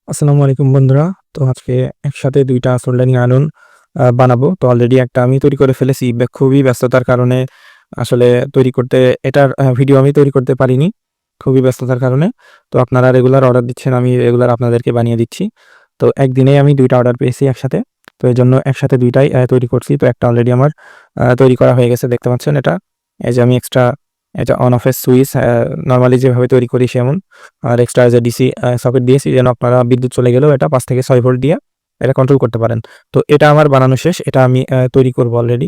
আসসালামু আলাইকুম বন্ধুরা। তো আজকে একসাথে ২ টা সোল্ডারিং আয়রন বানাবো। তো অলরেডি একটা আমি তৈরি করে ফেলেছি। খুবই ব্যস্ততার কারণে আসলে তৈরি করতে এটার ভিডিও আমি তৈরি করতে পারিনি। খুবই ব্যস্ততার কারণে। তো আপনারা রেগুলার অর্ডার দিচ্ছেন, আমি রেগুলার আপনাদেরকে বানিয়ে দিচ্ছি। তো একদিনেই আমি ২ টা অর্ডার পেয়েছি একসাথে। তো এজন্য একসাথে ২ টাই তৈরি করছি। তো একটা অলরেডি আমার তৈরি করা হয়ে গেছে, দেখতে পাচ্ছেন এটা। এই যে আমি এক্সট্রা এটা অন অফ এর সুইচ নরমালি যেভাবে তৈরি করি সেমন। আর এক্সট্রা যে ডিসি সকেট দিয়েছি যেন আপনারা বিদ্যুৎ চলে গেলেও এটা ৫ থেকে ৬ ভোল্ট দিয়ে এটা কন্ট্রোল করতে পারেন। তো এটা আমার বানানো শেষ। এটা আমি তৈরি করব অলরেডি।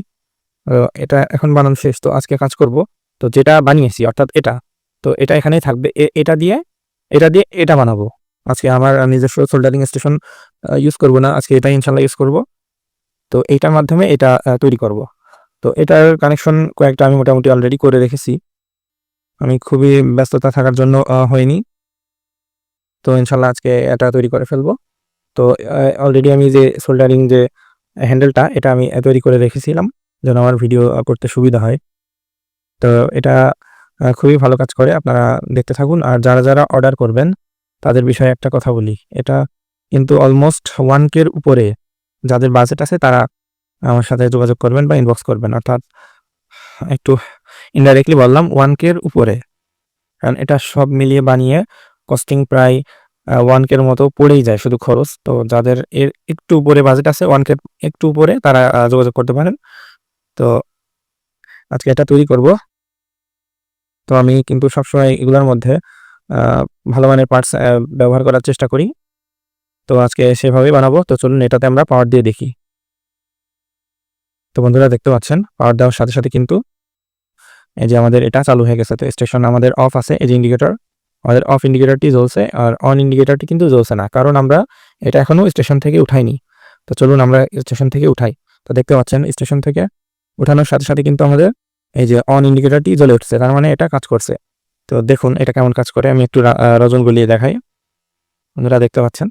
এটা এখন বানানো শেষ। তো আজকে কাজ করব। তো যেটা বানিয়েছি অর্থাৎ এটা, তো এটা এখানেই থাকবে। এটা দিয়ে এটা বানাবো। আজকে আমার নিজস্ব সোল্ডারিং স্টেশন ইউজ করব না। আজকে এটাই ইনশাআল্লাহ ইউজ করব। তো এইটার মাধ্যমে এটা তৈরি করব। তো এটার কানেকশন কয়েকটা আমি মোটামুটি অলরেডি করে রেখেছি। আমি খুবই ব্যস্ততা থাকার জন্য হয়নি। তো ইনশাআল্লাহ আজকে এটা তৈরি করে ফেলব। তো অলরেডি আমি যে সোল্ডারিং যে হ্যান্ডেলটা এটা আমি তৈরি করে রেখেছিলাম যেন আমার ভিডিও করতে সুবিধা হয়। তো এটা খুবই ভালো কাজ করে। আপনারা দেখতে থাকুন। আর যারা অর্ডার করবেন তাদের বিষয়ে একটা কথা বলি। এটা কিন্তু অলমোস্ট 1K এর উপরে যাদের বাজেট আছে তারা আমার সাথে যোগাযোগ করবেন বা ইনবক্স করবেন। অর্থাৎ একটু ইনডাইরেক্টলি বললাম 1K এর উপরে। কারণ এটা সব মিলিয়ে বানিয়ে কস্টিং প্রায় 1K এর মতো পড়েই যায় শুধু খরচ। তো যাদের এর একটু উপরে বাজেট আছে 1K একটু উপরে তারা যোগাযোগ করতে পারেন। তো আজকে এটা তৈরি করব। তো আমি কিন্তু সবসময় এগুলার মধ্যে আ ভালো মানের পার্টস ব্যবহার করার চেষ্টা করি। তো আজকে সেভাবেই বানাবো। তো চলুন এটাতে আমরা পাওয়ার দিয়ে দেখি। তো বন্ধুরা দেখতে পাচ্ছেন পাওয়ার দেওয়ার সাথে, সাথে কিন্তু এই যে আমাদের এটা চালু হয়ে গেছে। তো স্টেশন আমাদের অফ আছে। এই যে ইন্ডিকেটর, আমাদের অফ ইন্ডিকেটরটি জ্বলছে আর অন ইন্ডিকেটরটি কিন্তু জ্বলছে না। কারণ আমরা এটা এখনো স্টেশন থেকে উঠাইনি। তো চলুন আমরা স্টেশন থেকে উঠাই। তো দেখতে পাচ্ছেন স্টেশন থেকে উঠানোর সাথে, সাথে কিন্তু আমাদের এই যে অন ইন্ডিকেটরটি জ্বলে উঠছে। তার মানে এটা কাজ করছে। তো দেখুন এটা কেমন কাজ করে। আমি একটু রজন গলিয়ে দেখাই। বন্ধুরা দেখতে পাচ্ছেন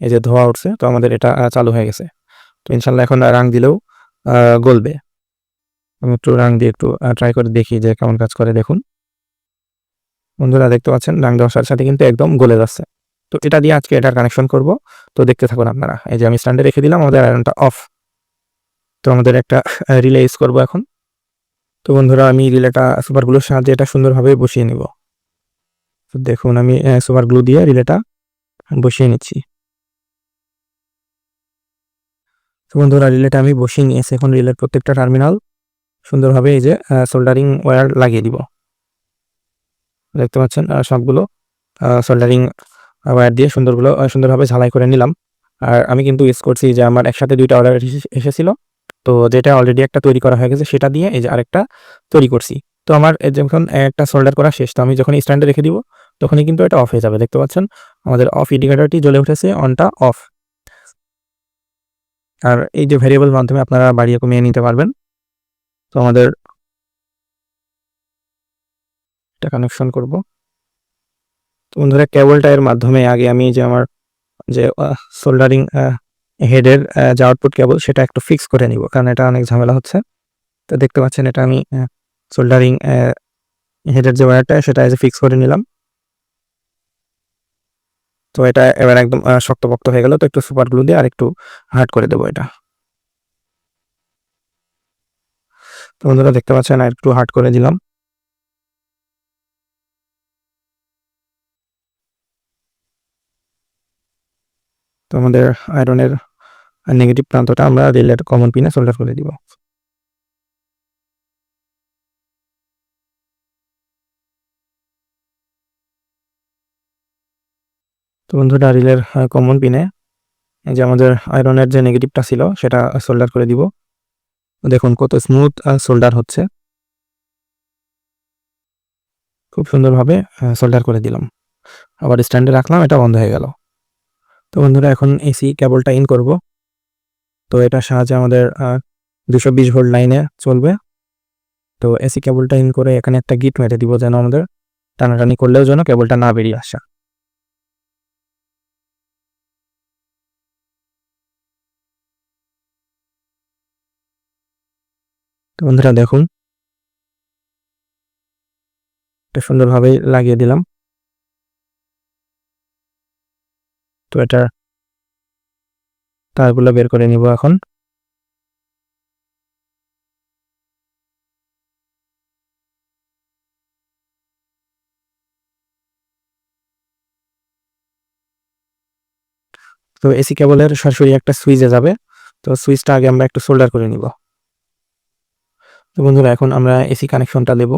এই যে ধোঁয়া উঠছে। তো আমাদের এটা চালু হয়ে গেছে। তো ইনশাআল্লাহ এখন রাং দিলেও আ গলবে। আমি একটু রাং দিয়ে একটু ট্রাই করে দেখি যে কেমন কাজ করে দেখুন। বন্ধুরা দেখতে পাচ্ছেন রাং দেওয়ার সাথে, সাথে কিন্তু একদম গলে যাচ্ছে। তো এটা দিয়ে আজকে এটার কানেকশন করব। তো দেখতে থাকুন আপনারা। এই যে আমি স্ট্যান্ডে রেখে দিলাম, আমাদের আয়রনটা অফ। তো আমাদের একটা রিলে ইউজ করব এখন। তো বন্ধুরা আমি রিলেটা সুপার গ্লুর সাহায্যে এটা সুন্দরভাবে বসিয়ে নিব। তো দেখুন আমি সুপার গ্লু দিয়ে রিলেটা বসিয়ে নিচ্ছি। তো বন্ধুরা রিলেটা আমি বসিয়ে নিয়েছি। এখন রিলের প্রত্যেকটা টার্মিনাল সুন্দরভাবে এই যে সোল্ডারিং ওয়্যার লাগিয়ে দিব। দেখতে পাচ্ছেন সবগুলো সোল্ডারিং ওয়্যার দিয়ে সুন্দরভাবে ঝালাই করে নিলাম। আর আমি কিন্তু ইউজ করছি যে আমার একসাথে ২ টা অর্ডার এসেছিল। তো যেটা অলরেডি একটা তৈরি করা হয়ে গেছে সেটা দিয়ে এই যে আরেকটা তৈরি করছি। তো আমার যখন একটা সোল্ডার করা শেষ, তো আমি যখন স্ট্যান্ডে রেখে দিব তখনই কিন্তু এটা অফ হয়ে যাবে। দেখতে পাচ্ছেন আমাদের অফ ইন্ডিকেটরটি জ্বলে উঠেছে, অনটা অফ। আর এই যে ভেরিয়েবল মাধ্যমে আপনারা বাড়িয়ে কমিয়ে নিতে পারবেন। তো আমাদের এটা কানেকশন করব। তো বন্ধুরা কেবলটা এর মাধ্যমে আগে আমি যে আমার যে সোল্ডারিং হেডের যে আউটপুট কেবল সেটা একটু ফিক্স করে নিব। কারণ এটা অনেক ঝামেলা হচ্ছে। তো দেখতে পাচ্ছেন এটা আমি সোল্ডারিং হেডের যে ওয়্যারটা সেটা এই যে ফিক্স করে নিলাম। তো এটা এবার একদম শক্তপোক্ত হয়ে গেল। তো একটু সুপার গ্লু দিয়ে আরেকটু হার্ড করে দেব এটা। তো বন্ধুরা দেখতে পাচ্ছেন আরেকটু হার্ড করে দিলাম। তো আমাদের আয়রনের নেগেটিভ প্রান্তটা আমরা রিলের কমন পিনে সোল্ডার করে দিব। তো বন্ধুরা রিলের কমন পিনে এই যে আমাদের আয়রনের যে নেগেটিভটা ছিল সেটা সোল্ডার করে দিব। দেখুন কত স্মুথ সোল্ডার হচ্ছে। খুব সুন্দরভাবে সোল্ডার করে দিলাম। আবার স্ট্যান্ডে রাখলাম, এটা বন্ধ হয়ে গেল। তো বন্ধুরা এখন এসি কেবলটা ইন করব। তো এটার সাহায্যে আমাদের 220 ভোল্ট লাইনে চলবে। তো এসি কেবলটা ইন করে এখানে একটা গিট মেরে দিব যেন আমাদের টানাটানি করলেও যেন কেবলটা না বেরিয়ে আসে। তো বন্ধুরা দেখুন এটা সুন্দরভাবে লাগিয়ে দিলাম। তো এটার তারগুলো বের করে নিব এখন। তো এসি কেবলের সরাসরি একটা সুইচে যাবে, তো সুইচটা আগে আমরা একটু সোল্ডার করে নিব। তো বন্ধুরা এখন আমরা এসি কানেকশনটা দেব।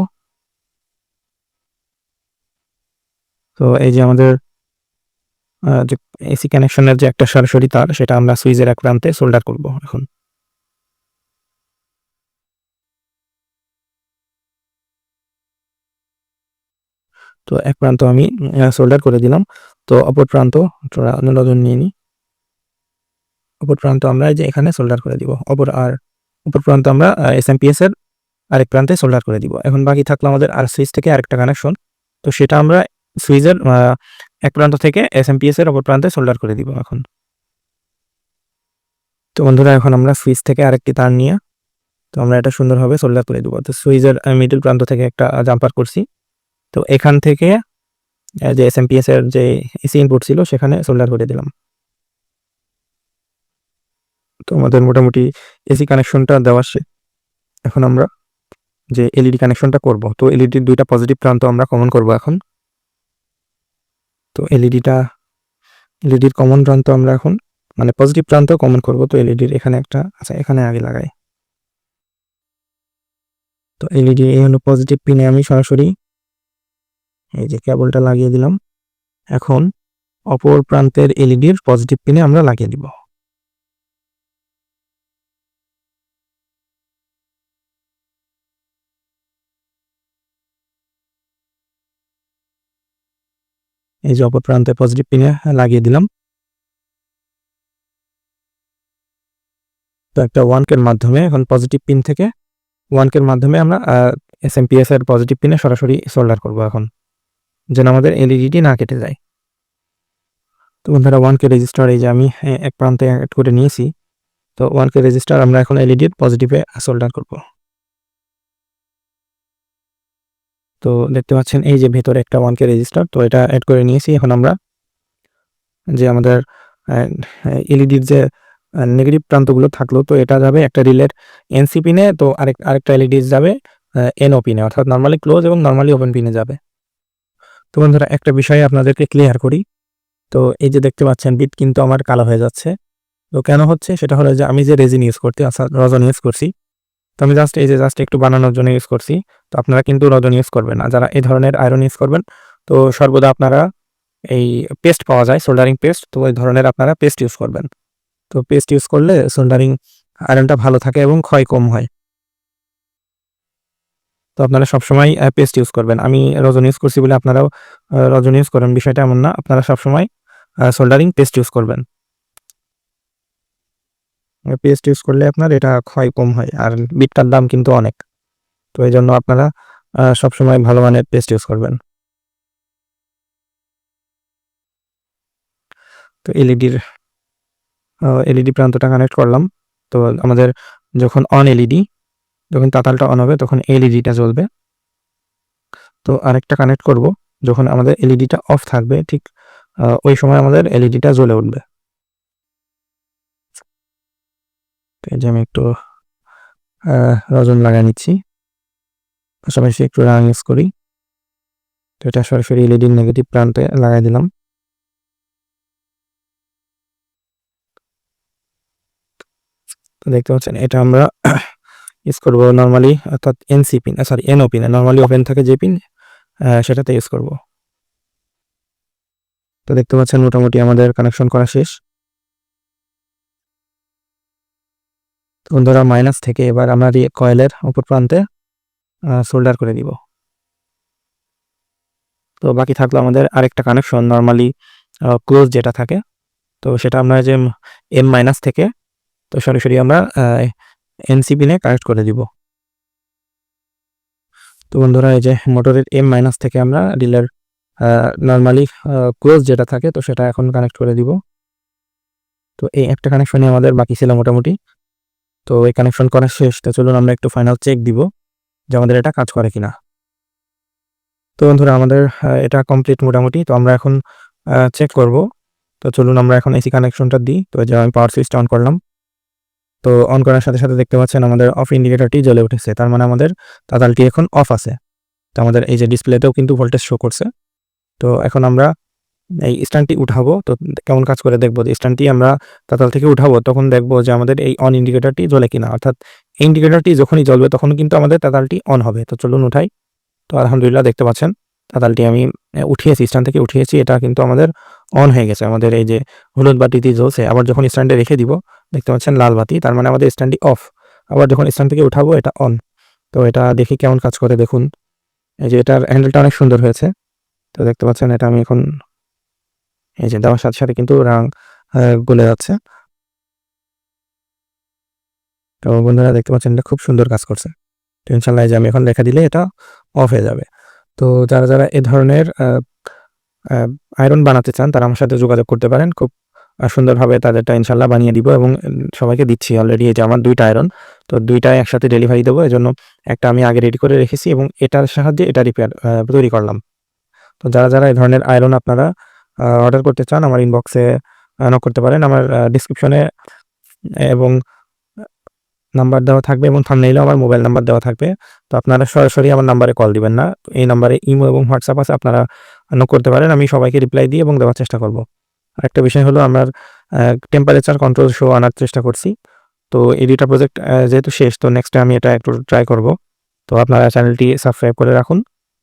তো এই যে আমাদের যে এসি কানেকশনের যে একটা সরাসরি তার, সেটা আমরা সুইচের এক প্রান্তে সোল্ডার করব এখন। তো এক প্রান্ত আমি সোল্ডার করে দিলাম। তো অপর প্রান্ত নজর নিয়ে নিই। অপর প্রান্ত আমরা এই যে এখানে সোল্ডার করে দিব। অপর প্রান্ত আমরা এসএমপিএস এর আরেক প্রান্তে সোল্ডার করে দিব। এখন বাকি থাকলো আমাদের আর সুইচ থেকে আরেকটা কানেকশন। তো সেটা আমরা সুইচের এক প্রান্ত থেকে এসএমপিএস এর অপর প্রান্তে সোল্ডার করে দিব এখন। তো বন্ধুরা এখন আমরা সুইচ থেকে আরেকটি তার নিয়ে তো আমরা এটা সুন্দরভাবে সোল্ডার করে দেবো। তো সুইচের মিডল প্রান্ত থেকে একটা জাম্পার করছি। তো এখান থেকে যে এসএমপিএস এর যে এসি ইনপুট ছিল সেখানে সোল্ডার করে দিলাম। তো আমাদের মোটামুটি এসি কানেকশনটা দেওয়া শেষ। এখন আমরা যে এলইডি কানেকশনটা করব, তো এলইডির দুইটা পজিটিভ প্রান্ত আমরা কমন করব এখন। তো এলইডির কমন প্রান্ত আমরা এখন মানে পজিটিভ প্রান্ত কমন করব। তো এলইডির এখানে একটা আচ্ছা এখানে আগে লাগাই। তো এলইডি এই হলো পজিটিভ পিনে আমি সরাসরি এই যে কেবলটা লাগিয়ে দিলাম। এখন অপর প্রান্তের এলইডির পজিটিভ পিনে আমরা লাগিয়ে দিব। এই যে অপর প্রান্তে পজিটিভ পিনে লাগিয়ে দিলাম। তো একটা 1K মাধ্যমে এখন পজিটিভ পিন থেকে 1K মাধ্যমে আমরা এসএমপিএস এর পজিটিভ পিনে সরাসরি সোল্ডার করব এখন, যেন আমাদের এলইডিটি না কেটে যায়। তো বন্ধুরা 1K রেজিস্টার এই যে আমি এক প্রান্তে অ্যাড করে নিয়েছি। তো 1K রেজিস্টার আমরা এখন এলইডির পজিটিভে সোল্ডার করব। তো দেখতে পাচ্ছেন এই যে ভেতরে একটা 1K রেজিস্টার, তো এটা অ্যাড করে নিয়েছি। এখন আমরা যে আমাদের এলইডির যে নেগেটিভ প্রান্তগুলো থাকলো, তো এটা যাবে একটা রিলের এনসি পিনে, তো আরেকটা এলইডি যাবে এনও পিনে, অর্থাৎ নর্মালি ক্লোজ এবং নর্মালি ওপেন পিনে যাবে। তো বন্ধুরা একটা বিষয় আপনাদেরকে ক্লিয়ার করি। তো এই যে দেখতে পাচ্ছেন বিট কিন্তু আমার কালো হয়ে যাচ্ছে। তো কেন হচ্ছে সেটা হলো যে আমি যে রেজিন ইউজ করছি অর্থাৎ রজন ইউজ করছি। তো আমি জাস্ট একটু বানানোর জন্য ইউজ করছি। তো আপনারা কিন্তু রজন ইউজ করবেন না। যারা এই ধরনের আয়রন ইউজ করবেন, তো সর্বদা আপনারা এই পেস্ট পাওয়া যায় সোল্ডারিং পেস্ট, তো ওই ধরনের আপনারা পেস্ট ইউজ করবেন। তো পেস্ট ইউজ করলে সোল্ডারিং আয়রনটা ভালো থাকে এবং ক্ষয় কম হয়। তো আপনারা সবসময় পেস্ট ইউজ করবেন। আমি রজন ইউজ করছি বলে আপনারাও রজন ইউজ করেন, বিষয়টা এমন না। আপনারা সবসময় সোল্ডারিং পেস্ট ইউজ করবেন। পেস্ট ইউজ করলে আপনার এটা ক্ষয় কম হয়, আর বিটটার দাম কিন্তু অনেক। তো এই জন্য আপনারা সবসময় ভালো মানের পেস্ট ইউজ করবেন। তো এলইডি প্রান্তটা কানেক্ট করলাম। তো আমাদের যখন যখন তাতালটা অন হবে তখন এলইডিটা জ্বলবে। তো আরেকটা কানেক্ট করব যখন আমাদের এলইডিটা অফ থাকবে, ঠিক ওই সময় আমাদের এলইডিটা জ্বলে উঠবে। তো এই যে আমি একটু রজন লাগিয়ে নিচ্ছি, পাশাপাশি একটু রাং ইউজ করি। তো এটা সরাসরি এলইডির নেগেটিভ প্রান্তে লাগাই দিলাম। তো দেখতে পাচ্ছেন এটা আমরা ইউজ করব নর্মালি, অর্থাৎ এনসি পিন সরি এনও পিনে, নর্মালি ওপেন থাকে যে পিন সেটাতে ইউজ করব। তো দেখতে পাচ্ছেন মোটামুটি আমাদের কানেকশন করা শেষ। তো বন্ধুরা মাইনাস থেকে এবার আমরা কয়েলের অপর প্রান্তে সোল্ডার করে দিব। তো বাকি থাকলো আমাদের আরেকটা কানেকশন নর্মালি ক্লোজ যেটা থাকে, তো সেটা আমরা যে এম মাইনাস থেকে তো সরাসরি আমরা এনসি পিনে কানেক্ট করে দিব। তো বন্ধুরা এই যে মোটরের এম মাইনাস থেকে আমরা রিলের নর্মালি ক্লোজ যেটা থাকে তো সেটা এখন কানেক্ট করে দিব। তো এই একটা কানেকশনই আমাদের বাকি ছিল মোটামুটি। তো এই কানেকশন করা শেষ। তো চলুন আমরা একটু ফাইনাল চেক দিব যে আমাদের এটা কাজ করে কিনা। তো বন্ধুরা আমাদের এটা কমপ্লিট মোটামুটি। তো আমরা এখন চেক করব তো চলুন আমরা এখন এসি কানেকশনটা দিই। তো যে আমি পাওয়ার সুইচটা অন করলাম। তো অন করার সাথে, সাথে দেখতে পাচ্ছেন আমাদের অফ ইন্ডিকেটরটি জ্বলে উঠেছে। তার মানে আমাদের তাতালটি এখন অফ আছে। তো আমাদের এই যে ডিসপ্লেতেও কিন্তু ভোল্টেজ শো করছে। তো এখন আমরা এই স্ট্যান্ডটি উঠাবো। তো কেমন কাজ করে দেখব। যে স্ট্যান্ডটি আমরা তাতাল থেকে উঠাবো তখন দেখব যে আমাদের এই অন ইন্ডিকেটরটি জ্বলে কিনা। অর্থাৎ এই ইন্ডিকেটরটি যখনই জ্বলবে তখন কিন্তু আমাদের তাতালটি অন হবে। তো চলুন উঠাই। তো আলহামদুলিল্লাহ দেখতে পাচ্ছেন তাতালটি আমি উঠিয়েছি, স্ট্যান্ড থেকে উঠিয়েছি। এটা কিন্তু আমাদের অন হয়ে গেছে। আমাদের এই যে হলুদ বাতিটি জ্বলছে। আবার যখন স্ট্যান্ডে রেখে দিব দেখতে পাচ্ছেন লাল বাতি। তার মানে আমাদের স্ট্যান্ডটি অফ। আবার যখন স্ট্যান্ড থেকে উঠাবো এটা অন। তো এটা দেখি কেমন কাজ করে দেখুন। এই যে এটার হ্যান্ডেলটা অনেক সুন্দর হয়েছে। তো দেখতে পাচ্ছেন এটা আমি এখন এই যে দেওয়ার সাথে, সাথে কিন্তু রং গলে যাচ্ছে। তো বন্ধুরা দেখতে পাচ্ছেন এটা খুব সুন্দর কাজ করছে। তো ইনশাআল্লাহ এই যে আমি এখন রেখে দিলে এটা অফ হয়ে যাবে। তো যারা এ ধরনের আয়রন বানাতে চান তারা আমার সাথে যোগাযোগ করতে পারেন। খুব সুন্দরভাবে তাদেরটা ইনশাআল্লাহ বানিয়ে দিব এবং সবাইকে দিচ্ছি অলরেডি। এই যে আমার 2টা আয়রন। তো 2টাই একসাথে ডেলিভারি দেবো। এজন্য একটা আমি আগে রেডি করে রেখেছি এবং এটার সাহায্যে এটা তৈরি করলাম। তো যারা এই ধরনের আয়রন আপনারা অর্ডার করতে চান আমার ইনবক্সে নক করতে পারেন। আমার ডেসক্রিপশনে এবং নাম্বার দেওয়া থাকবে এবং থাম্বনেইলেও আমার মোবাইল নাম্বার দেওয়া থাকবে। তো আপনারা সরাসরি আমার নাম্বারে কল দিবেন না। এই নাম্বারে ইমো এবং হোয়াটসঅ্যাপ আছে, আপনারা নক করতে পারেন। আমি সবাইকে রিপ্লাই দিই এবং দেওয়ার চেষ্টা করব। আরেকটা বিষয় হলো আমার টেম্পারেচার কন্ট্রোল শো আনার চেষ্টা করছি। তো এই 2টা প্রজেক্ট যেহেতু শেষ, তো নেক্সট আমি এটা একটু ট্রাই করব। তো আপনারা চ্যানেলটি সাবস্ক্রাইব করে রাখুন।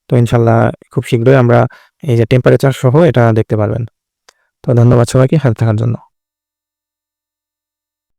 তো ইনশাআল্লাহ খুব শীঘ্রই আমরা এই যে টেম্পারেচার সহ এটা দেখতে পারবেন। তো ধন্যবাদ সবাইকে সাথে থাকার জন্য।